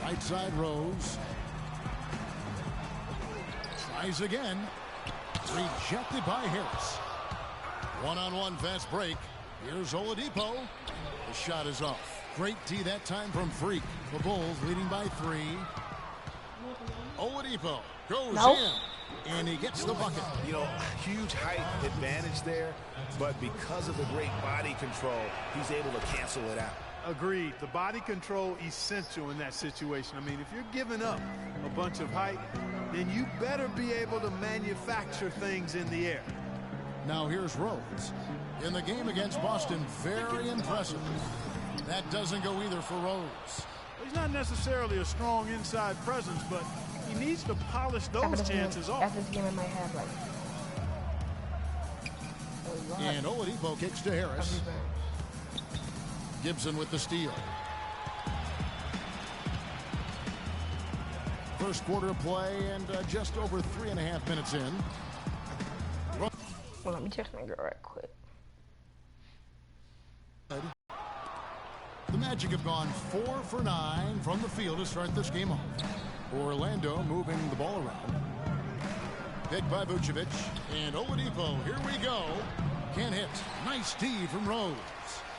Right side, Rose. Tries again. Rejected by Harris. One-on-one fast break. Here's Oladipo. The shot is off. Great D that time from Freak. The Bulls leading by 3. Oladipo goes in. And he gets the bucket. You know, huge height advantage there, but because of the great body control, he's able to cancel it out. Agreed. The body control essential in that situation. I mean, if you're giving up a bunch of height, then you better be able to manufacture things in the air. Now here's Rose. In the game against Boston, very impressive. That doesn't go either for Rose. He's not necessarily a strong inside presence, but he needs to polish those chances off. After this game, I might have like. And Oladipo kicks to Harris. Gibson with the steal. First quarter of play and just over 3.5 minutes in. Well, let me check my girl right quick. The Magic have gone 4 for 9 from the field to start this game off. Orlando moving the ball around. Picked by Vucevic. And Oladipo, here we go. Can't hit. Nice D from Rose.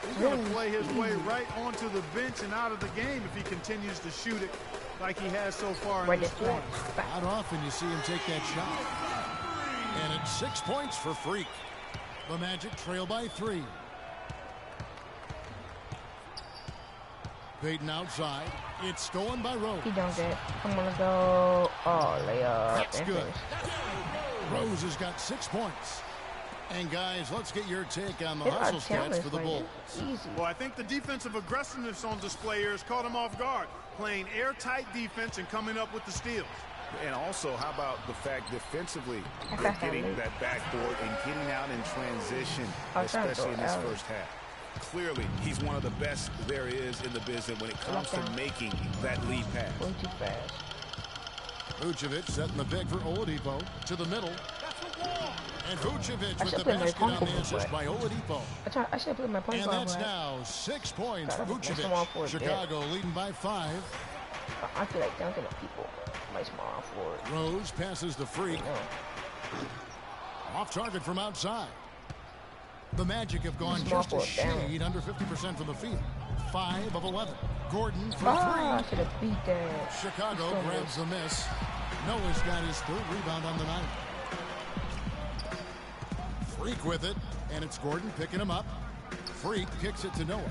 He's going to play his way right onto the bench and out of the game if he continues to shoot it like he has so far in this quarter. Not often you see him take that shot. And it's 6 points for Freak. The Magic trail by 3. Payton outside. It's stolen by Rose. He don't get. I'm gonna go. Oh, layup. That's good. Rose has got 6 points. And guys, let's get your take on the hustle stats for the Bulls. Well, I think the defensive aggressiveness on display here has caught him off guard, playing airtight defense and coming up with the steals. And also, how about the fact defensively, they're getting that backboard and getting out in transition, especially in this first half. Clearly, he's one of the best there is in the business when it comes to making that lead pass. Way too fast. Vucevic setting the pick for Oladipo to the middle. And Vucevic with the basket on the assist by Oladipo. I should play my point guard. And that's now 6 points for Vucevic. Chicago leading by 5. I feel like dunking at people. My small forward. Rose passes the Freak. Off target from outside. The Magic have gone just a shade under 50% from the field. 5 of 11. Gordon for 3. I should have beat that. Chicago grabs the miss. Noah's got his 3rd rebound on the night. Freak with it, and it's Gordon picking him up. Freak kicks it to Noah.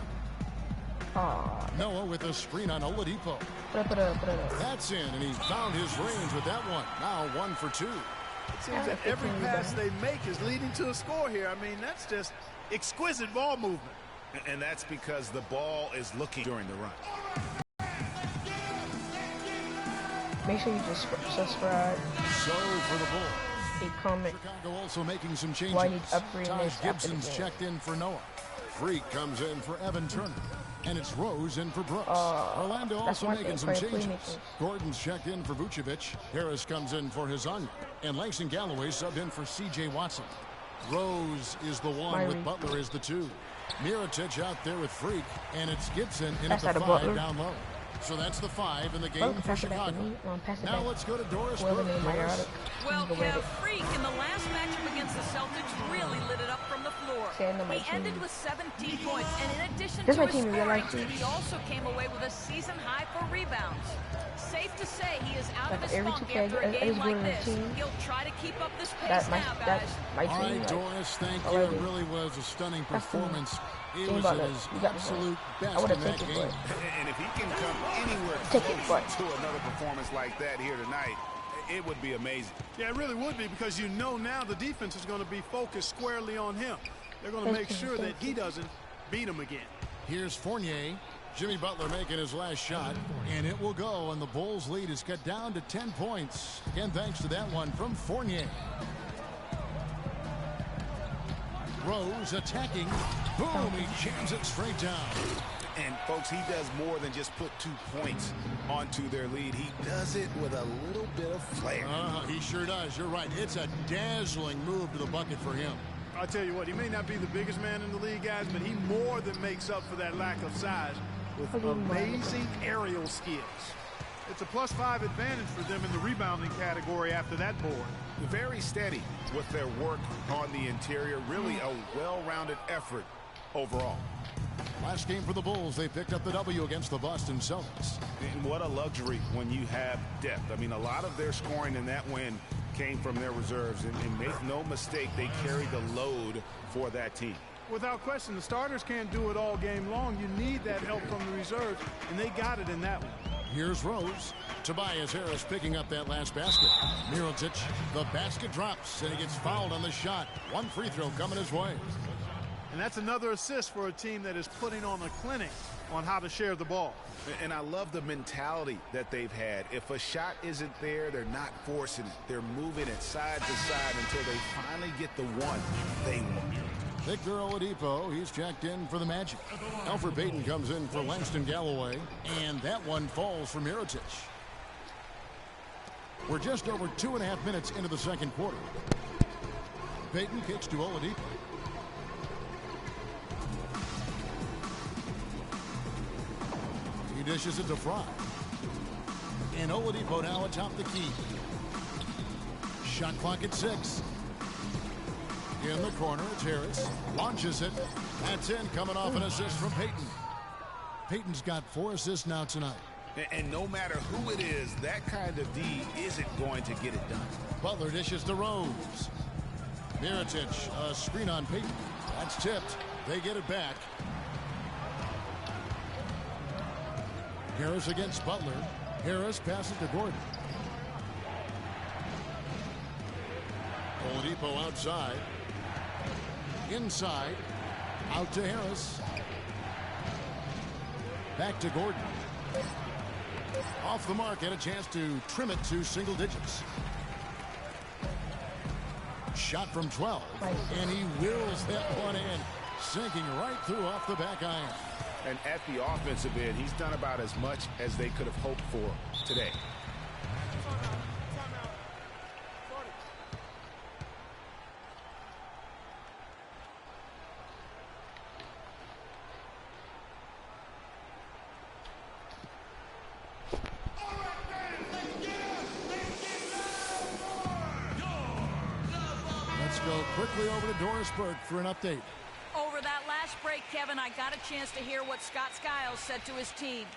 Noah with a screen on Oladipo. That's in, and he found his range with that one. Now 1 for 2. It seems that every pass they make is leading to a score here. I mean, that's just exquisite ball movement. And that's because the ball is looking during the run. Make sure you just subscribe. So for the Bulls. A comment. Chicago also making some changes. Why need upgrade Taj Gibson's checked in for Noah. Freak comes in for Evan Turner. And it's Rose in for Brooks. Orlando also making some changes. Gordon's checked in for Vucevic. Harris comes in for Hezonja. And Langston Galloway subbed in for C.J. Watson. Rose is the 1 with Butler is the 2. Mirotic out there with Freak. And it's Gibson in at the 5 down low. So that's the 5 in the game for Chicago. Now let's go to Doris Burke. Well, yeah, Freak in the last matchup against the Celtics really lit it up from the floor. He ended with 17 points, and in addition to his scoring, he also came away with a season high for rebounds. Safe to say he is out of his funk after a game like this. He'll try to keep up this pace now, guys. All right, Doris, thank you. It really was a stunning performance. He was at his absolute best in that game. And if he can come anywhere close to another performance like that here tonight, it would be amazing. Yeah, it really would be, because you know now the defense is going to be focused squarely on him. They're going to make sure that he doesn't beat him again. Here's Fournier. Jimmy Butler making his last shot, and it will go, and the Bulls' lead is cut down to 10 points. Again, thanks to that one from Fournier. Rose attacking. Boom, he jams it straight down. And, folks, he does more than just put 2 points onto their lead. He does it with a little bit of flair. He sure does. You're right. It's a dazzling move to the bucket for him. I'll tell you what, he may not be the biggest man in the league, guys, but he more than makes up for that lack of size with amazing aerial skills. It's a +5 advantage for them in the rebounding category after that board. Very steady with their work on the interior. Really a well-rounded effort overall. Last game for the Bulls, they picked up the W against the Boston Celtics. And what a luxury when you have depth. I mean, a lot of their scoring in that win came from their reserves. And make no mistake, they carry the load for that team. Without question, the starters can't do it all game long. You need that help from the reserves, and they got it in that one. Here's Rose. Tobias Harris picking up that last basket. Mirotic, the basket drops, and he gets fouled on the shot. One free throw coming his way. And that's another assist for a team that is putting on a clinic on how to share the ball. And I love the mentality that they've had. If a shot isn't there, they're not forcing it. They're moving it side to side until they finally get the one they want. Victor Oladipo, he's checked in for the Magic. Elfrid Payton comes in for Langston Galloway, and that one falls for Mirotic. We're just over 2.5 minutes into the second quarter. Payton kicks to Oladipo. He dishes it to Fry. And Oladipo now atop the key. Shot clock at 6. In the corner, it's Harris. Launches it. That's in, coming off an assist from Payton. Payton's got 4 assists now tonight. And no matter who it is, that kind of D isn't going to get it done. Butler dishes to Rose. Mirotic, a screen on Payton. That's tipped. They get it back. Harris against Butler. Harris passes to Gordon. Oladipo outside. Inside. Out to Harris. Back to Gordon. Off the mark, had a chance to trim it to single digits. Shot from 12. And he wills that one in. Sinking right through off the back iron. And at the offensive end, he's done about as much as they could have hoped for today. Let's go quickly over to Doris Burke for an update. Over that last break, Kevin, I got a chance to hear what Scott Skiles said to his team.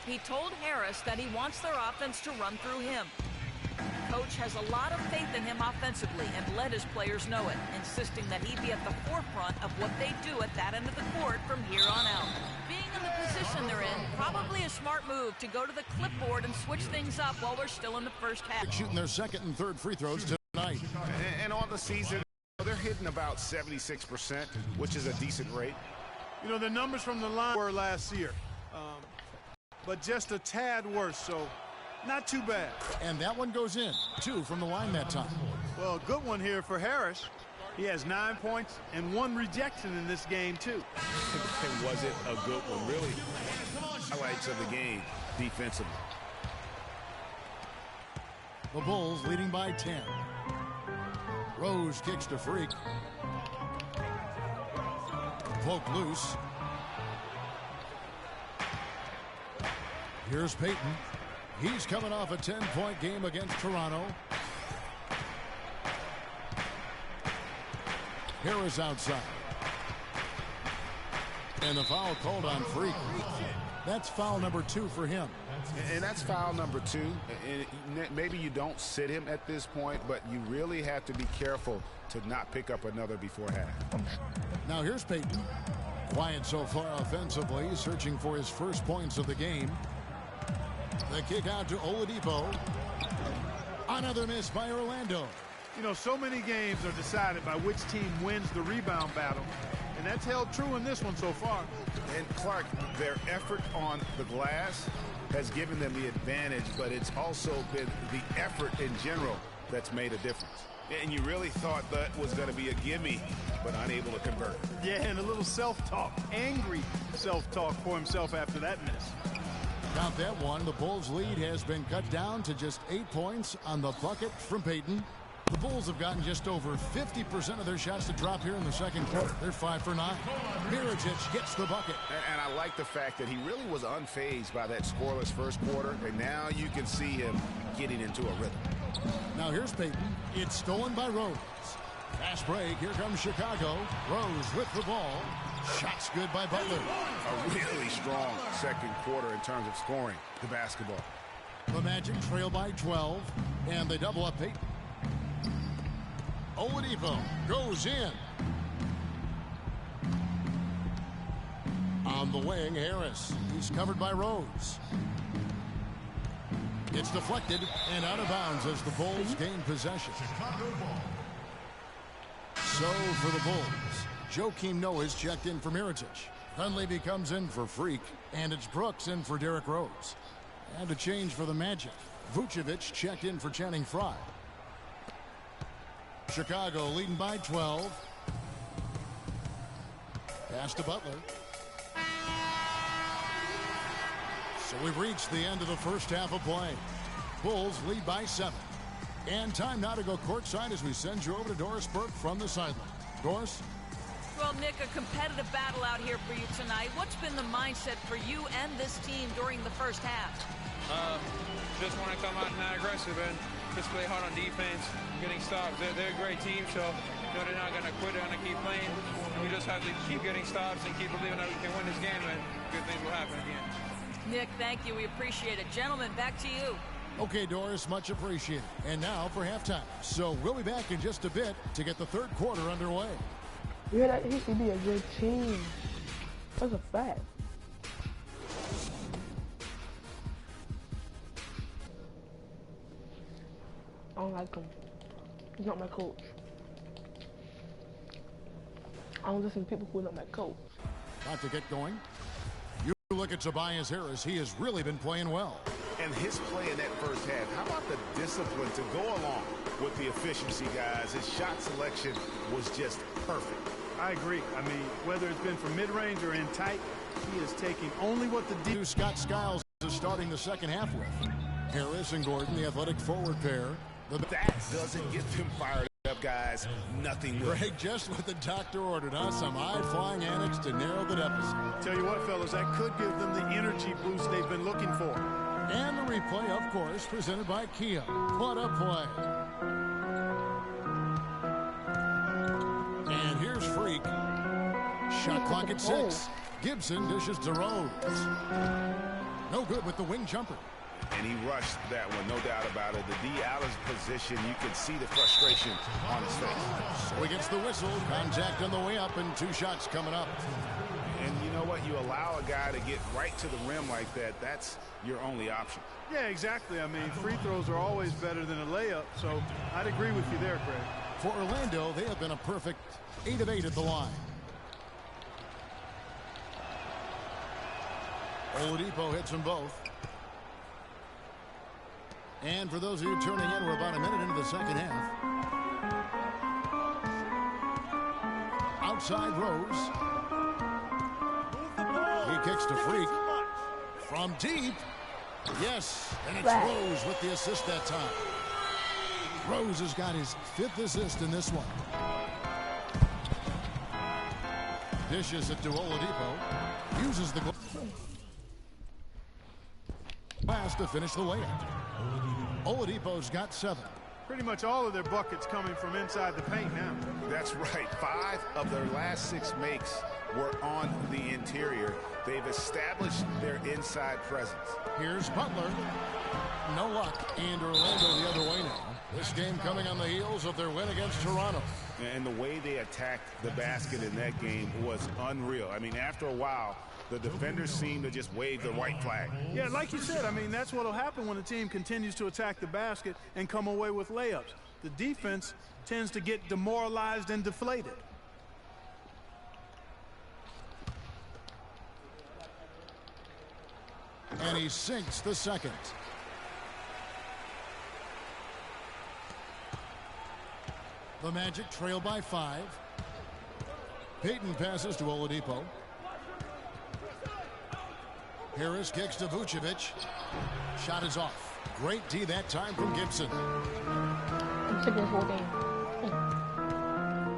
He told Harris that he wants their offense to run through him. Coach has a lot of faith in him offensively and let his players know it, insisting that he be at the forefront of what they do at that end of the court from here on out. Being in the position they're in, probably a smart move to go to the clipboard and switch things up while we're still in the first half. Shooting their second and third free throws tonight. And on the season, they're hitting about 76%, which is a decent rate. You know, the numbers from the line were last year, but just a tad worse, so not too bad. And that one goes in. 2 from the line that time. Well, a good one here for Harris. He has 9 points and 1 rejection in this game, too. And was it a good one? Really, highlights of the game defensively. The Bulls leading by 10. Rose kicks to Freak. Poke loose. Here's Payton. He's coming off a 10-point game against Toronto. Harris outside. And the foul called on Freak. That's foul number 2 for him. And that's foul number 2. And maybe you don't sit him at this point, but you really have to be careful to not pick up another before half. Now here's Payton. Quiet so far offensively, searching for his first points of the game. The kick out to Oladipo. Another miss by Orlando. You know, so many games are decided by which team wins the rebound battle, and that's held true in this one so far. And Clark, their effort on the glass has given them the advantage, but it's also been the effort in general that's made a difference. And you really thought that was going to be a gimme, but unable to convert. Yeah, and a little self-talk, angry self-talk for himself after that miss. Count that one. The Bulls' lead has been cut down to just 8 points on the bucket from Payton. The Bulls have gotten just over 50% of their shots to drop here in the second quarter. They're 5 for 9. Mirotic gets the bucket. And I like the fact that he really was unfazed by that scoreless first quarter, and now you can see him getting into a rhythm. Now here's Payton. It's stolen by Rose. Fast break. Here comes Chicago. Rose with the ball. Shots good by Butler. A really strong second quarter in terms of scoring the basketball. The Magic trail by 12, and they double up Payton. Oladipo goes in. On the wing, Harris. He's covered by Rose. It's deflected and out of bounds as the Bulls gain possession. So for the Bulls, Joakim Noah's checked in for Mirotic. Dunleavy comes in for Freak, and it's Brooks in for Derrick Rose. And a change for the Magic. Vucevic checked in for Channing Frye. Chicago leading by 12. Pass to Butler. So we've reached the end of the first half of play. Bulls lead by 7. And time now to go courtside as we send you over to Doris Burke from the sideline. Doris? Well, Nick, a competitive battle out here for you tonight. What's been the mindset for you and this team during the first half? Just want to come out and not aggressive and just play hard on defense, getting stops. They're a great team, so they're not going to quit. They're going to keep playing. And we just have to keep getting stops and keep believing that we can win this game, and good things will happen at the end. Nick, thank you. We appreciate it. Gentlemen, back to you. Okay, Doris, much appreciated. And now for halftime. So we'll be back in just a bit to get the third quarter underway. Yeah, that he should be a good team. That's a fact. I don't like him. He's not my coach. I don't listen to people who are not my coach. About to get going. You look at Tobias Harris. He has really been playing well. And his play in that first half, how about the discipline to go along with the efficiency, guys? His shot selection was just perfect. I agree. I mean, whether it's been from mid-range or in tight, he is taking only what the Scott Skiles is starting the second half with. Harris and Gordon, the athletic forward pair. That doesn't get them fired up, guys. Nothing will. Greg, just what the doctor ordered, huh? Some high-flying antics to narrow the deficit. Tell you what, fellas, that could give them the energy boost they've been looking for. And the replay, of course, presented by Kia. What a play. And here's Freak. Shot clock at 6. Gibson dishes to Rose. No good with the wing jumper. And he rushed that one, no doubt about it. The D. Allen's position, you can see the frustration on his face. So he gets the whistle. Contact on the way up and 2 shots coming up. And you know what? You allow a guy to get right to the rim like that. That's your only option. Yeah, exactly. I mean, free throws are always better than a layup. So I'd agree with you there, Greg. For Orlando, they have been a perfect 8 of 8 at the line. Oladipo hits them both. And for those of you tuning in, we're about a minute into the second half. Outside Rose. He kicks to Freak. From deep. Yes, and it's Rose with the assist that time. Rose has got his 5th assist in this one. Dishes it to Oladipo. Uses the glass to finish the layup. Oladipo's got 7. Pretty much all of their buckets coming from inside the paint now. That's right. 5 of their last 6 makes were on the interior. They've established their inside presence. Here's Butler. No luck. And Orlando the other way now. This game coming on the heels of their win against Toronto. And the way they attacked the basket in that game was unreal. I mean, after a while, the defenders seem to just wave the white flag. Yeah, like you said, I mean, that's what will happen when a team continues to attack the basket and come away with layups. The defense tends to get demoralized and deflated. And he sinks the second. The Magic trail by 5. Payton passes to Oladipo. Harris kicks to Vucevic. Shot is off. Great D that time from Gibson. took this whole game.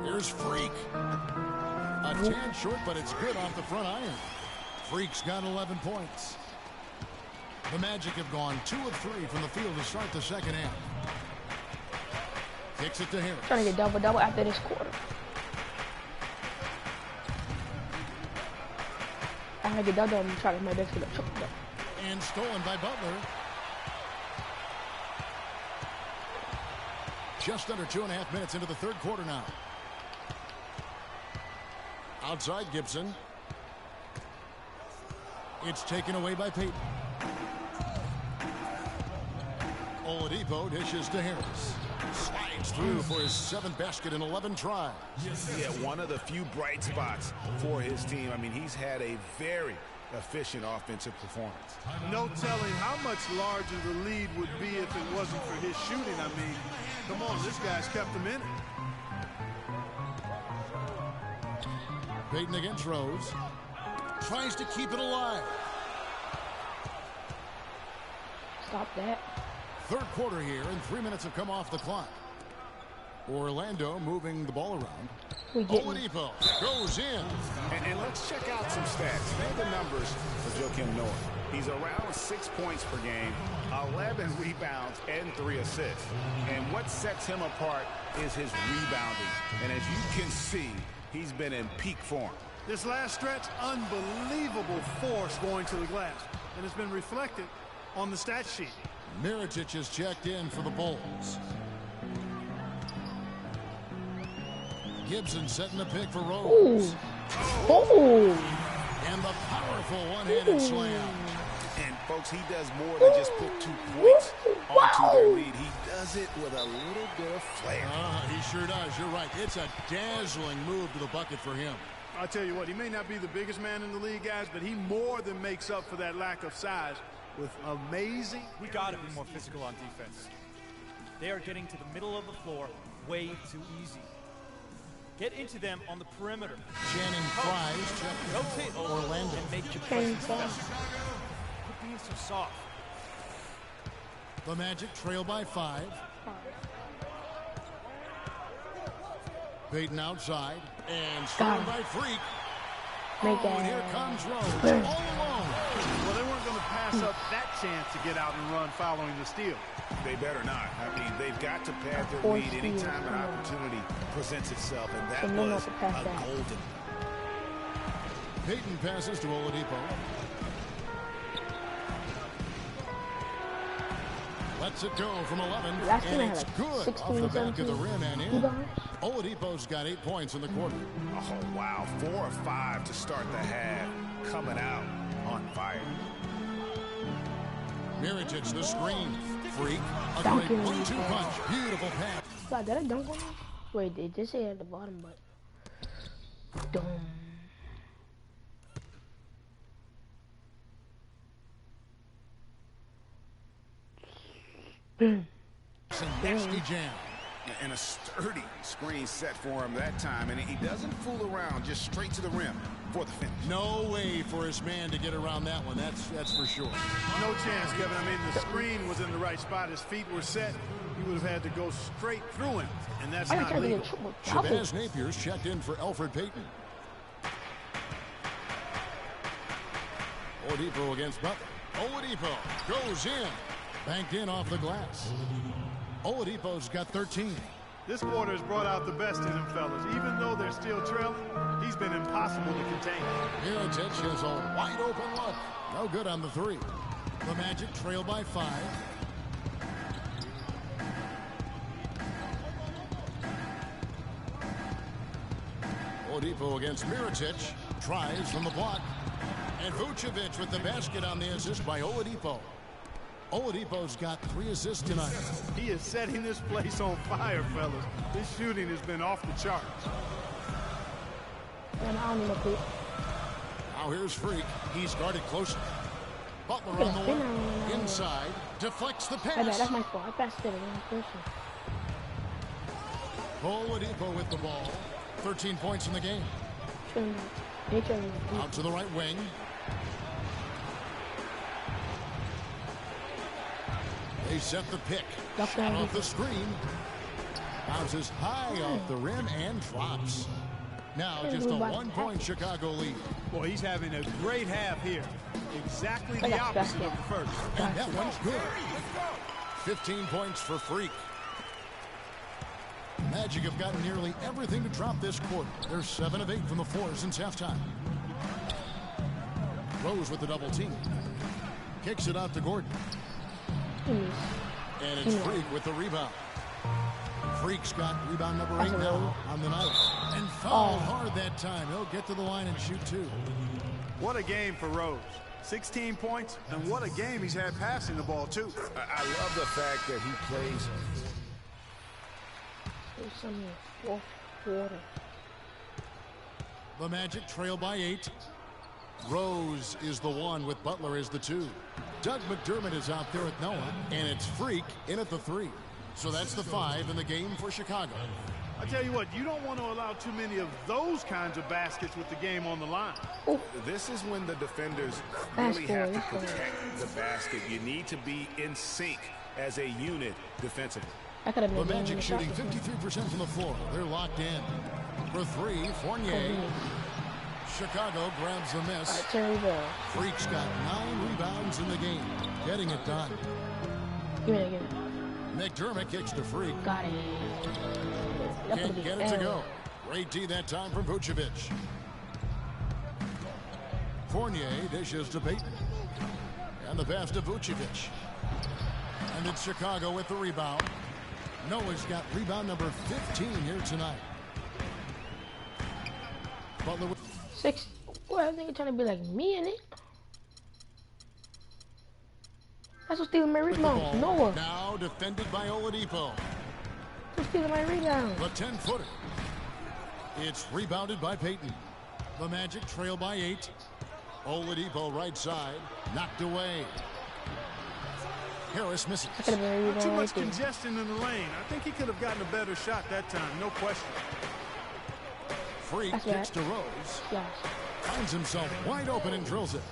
Here's Freak. A tad short, but it's good off the front iron. Freak's got 11 points. The Magic have gone 2 of 3 from the field to start the second half. Kicks it to Harris. Trying to get double-double after this quarter. I'm gonna get double-double and try to make my best to get triple-double. And stolen by Butler. Just under 2.5 minutes into the third quarter now. Outside Gibson. It's taken away by Payton. Oladipo dishes to Harris. Slides through for his 7th basket in 11 tries. Yeah, one of the few bright spots for his team. I mean, he's had a very efficient offensive performance. No telling how much larger the lead would be if it wasn't for his shooting. I mean, come on, this guy's kept him in it. Payton against Rose. Tries to keep it alive. Stop that. Third quarter here, and 3 minutes have come off the clock. Orlando moving the ball around. Oladipo goes in. And let's check out some stats. They have the numbers for Joakim Noah. He's around 6 points per game, 11 rebounds, and 3 assists. And what sets him apart is his rebounding. And as you can see, he's been in peak form. This last stretch, unbelievable force going to the glass. And it's been reflected on the stat sheet. Mirotic is checked in for the Bulls. Gibson setting the pick for Rose. Oh. And the powerful one-handed slam. And, folks, he does more than just put 2 points onto their lead. He does it with a little bit of flair. He sure does. You're right. It's a dazzling move to the bucket for him. I'll tell you what, he may not be the biggest man in the league, guys, but he more than makes up for that lack of size with amazing. We got to be more physical on defense. They are getting to the middle of the floor way too easy. Get into them on the perimeter. Channing Fries rotate Orlando and make your presence better. Quit being so soft. The Magic trail by 5. Payton outside and stolen by Freak. And here comes Rose all alone. Well, they weren't going to pass up that chance to get out and run following the steal. They better not. I mean, they've got to pad their lead anytime an opportunity presents itself, and that was a golden. Payton passes to Oladipo. Lets it go from 11, and it's good off the back of the rim and in. Oladipo's got 8 points in the quarter. Oh, wow. 4 or 5 to start the half. Coming out on fire. Mirotic, the screen. Freak. A great 1-2 punch. Beautiful pass. Wow, did I dunk on him? Wait, it did say at the bottom, but... It's a nasty jam. And a sturdy screen set for him that time. And he doesn't fool around, just straight to the rim for the finish. No way for his man to get around that one. That's for sure. No chance, Kevin. I mean, the screen was in the right spot. His feet were set. He would have had to go straight through him. And that's not legal. Shabazz Napier's checked in for Elfrid Payton. Oladipo against Butler. Oladipo goes in. Banked in off the glass. Oladipo's got 13. This quarter has brought out the best in him, fellas. Even though they're still trailing, he's been impossible to contain. Mirotic has a wide open look. No good on the 3. The Magic trail by 5. Oladipo against Mirotic. Tries from the block. And Vucevic with the basket on the assist by Oladipo. Oladipo's got 3 assists tonight. He is setting this place on fire, fellas. His shooting has been off the charts. Now here's Freak. He's guarded closely. Butler on the one. Inside. Deflects the pass. That's my fault. I passed it in person. Oladipo with the ball. 13 points in the game. Out to the right wing. They set the pick. Shot off the screen. Bounces high off the rim and drops. Now just a 1-point Chicago lead. Boy, he's having a great half here. Exactly the opposite of the first. And that one's good. 15 points for Freak. Magic have gotten nearly everything to drop this quarter. They're 7 of 8 from the floor since halftime. Rose with the double team. Kicks it out to Gordon. And it's Freak with the rebound. Freak's got rebound number 8 now on the night. And fouled hard that time. He'll get to the line and shoot 2. What a game for Rose. 16 points, and what a game he's had passing the ball, too. I love the fact that he plays. The Magic trail by 8. Rose is the 1 with Butler as the 2. Doug McDermott is out there with Noah, and it's Freak in at the 3. So that's the 5 in the game for Chicago. I tell you what, you don't want to allow too many of those kinds of baskets with the game on the line. This is when the defenders really have to protect the basket. You need to be in sync as a unit defensively. The Magic shooting 53% from the floor. They're locked in. For 3, Fournier. Chicago grabs the miss. Freak's got 9 rebounds in the game. Getting it done. Give it. McDermott kicks to Freak. Got it. Can't get it to go. Great D that time from Vucevic. Fournier dishes to Payton. And the pass to Vucevic. And it's Chicago with the rebound. Noah's got rebound number 15 here tonight. Butler with 6. Well, I think you're trying to be like me in it. That's what's stealing my rebound. Noah. Now defended by Oladipo. Who's stealing my rebound? The 10-footer. It's rebounded by Payton. The Magic trail by 8. Oladipo right side. Knocked away. Harris misses. Not too much congestion in the lane. I think he could have gotten a better shot that time. No question. Freak kicks to Rose. Finds himself wide open and drills it.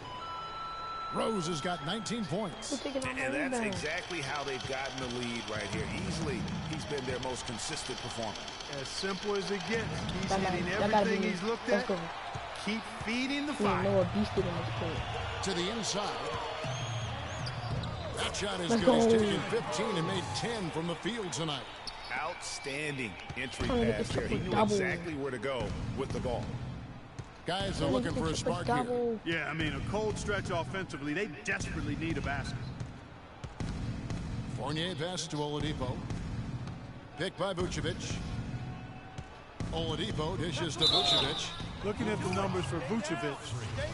Rose has got 19 points. And that's exactly how they've gotten the lead right here. Easily, he's been their most consistent performer. As simple as it gets. He's hitting everything he's looked at. Keep feeding the fire. To the inside. That shot is good. He's taken 15 and made 10 from the field tonight. Outstanding entry pass there. He knew exactly where to go with the ball. Guys are looking for a spark here. Yeah, I mean, a cold stretch offensively. They desperately need a basket. Fournier pass to Oladipo. Picked by Vucevic. Oladipo dishes to Vucevic. Looking at the numbers for Vucevic,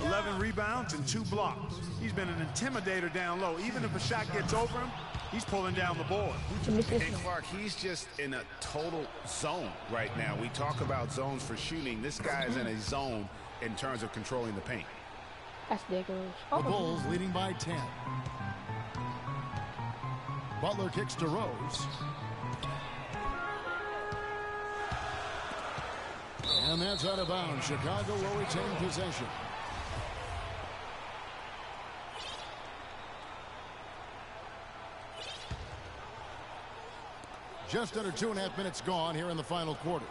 11 rebounds and 2 blocks. He's been an intimidator down low. Even if a shot gets over him, he's pulling down the board. And Clark, he's just in a total zone right now. We talk about zones for shooting. This guy is in a zone in terms of controlling the paint. That's ridiculous. The Bulls leading by 10. Butler kicks to Rose. And that's out of bounds. Chicago will retain possession. Just under 2.5 minutes gone here in the final quarter.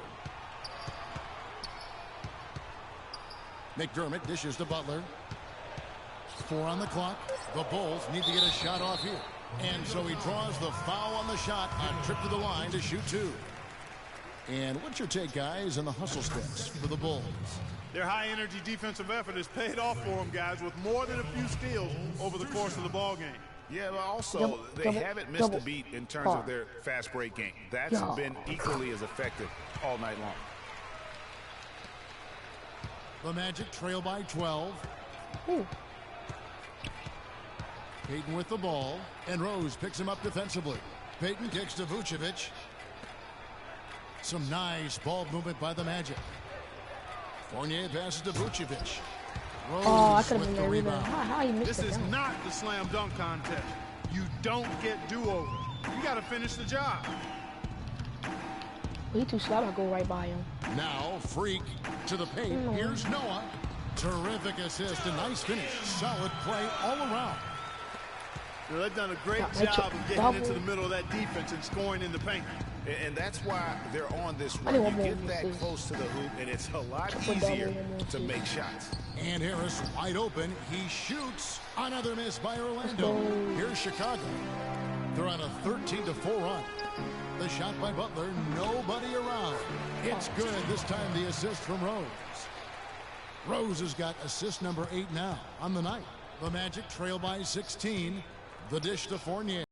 McDermott dishes to Butler. 4 on the clock. The Bulls need to get a shot off here. And so he draws the foul on the shot. A trip to the line to shoot 2. And what's your take, guys, on the hustle steps for the Bulls? Their high-energy defensive effort has paid off for them, guys, with more than a few steals over the course of the ball game. Yeah, but also they haven't missed a beat in terms of their fast break game. That's been equally as effective all night long. The Magic trail by 12. Payton with the ball, and Rose picks him up defensively. Payton kicks to Vucevic. Some nice ball movement by the Magic. Fournier passes to Vucevic. Rose with the rebound. This is not the slam dunk contest. You don't get do-over. You got to finish the job. He too slow to go right by him. Now Freak to the paint. Here's Noah. Terrific assist. A nice finish. Solid play all around. They've done a great job of getting into the middle of that defense and scoring in the paint. And that's why they're on this run. You get that close to the hoop, and it's a lot easier to make shots. And Harris wide open. He shoots. Another miss by Orlando. Here's Chicago. They're on a 13-4 run. The shot by Butler. Nobody around. It's good. This time the assist from Rose. Rose has got assist number 8 now on the night. The Magic trail by 16. The dish to Fournier.